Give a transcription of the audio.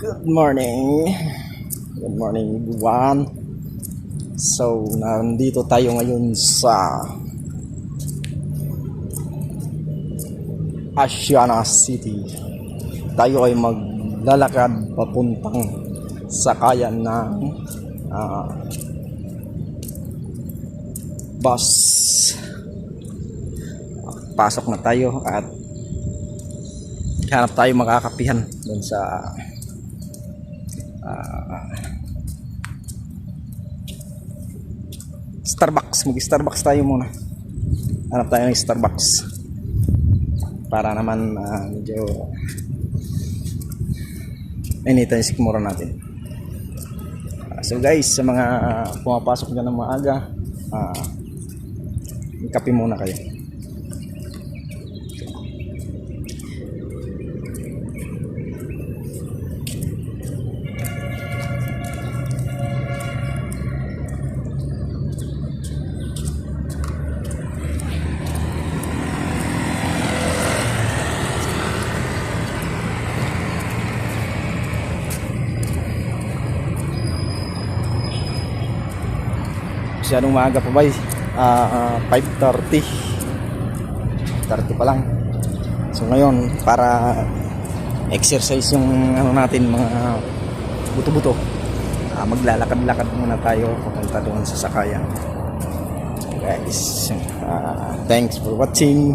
Good morning. Good morning everyone. So, nandito tayo ngayon sa Asiana City. Tayo ay maglalakad papuntang sakayan ng bus. Pasok na tayo at hanap tayo makakapihan doon sa Starbucks. Mag-Starbucks tayo muna. Hanap tayo ng Starbucks para naman medyo anytime sikmura natin. So guys, sa mga pumapasok dyan ng maaga, kape muna kayo. Masyadong maaga pa ba? 5:30 pa lang. So ngayon, para exercise yung natin, mga buto-buto, maglalakad-lakad muna tayo papunta doon sa sakayan. So guys, thanks for watching.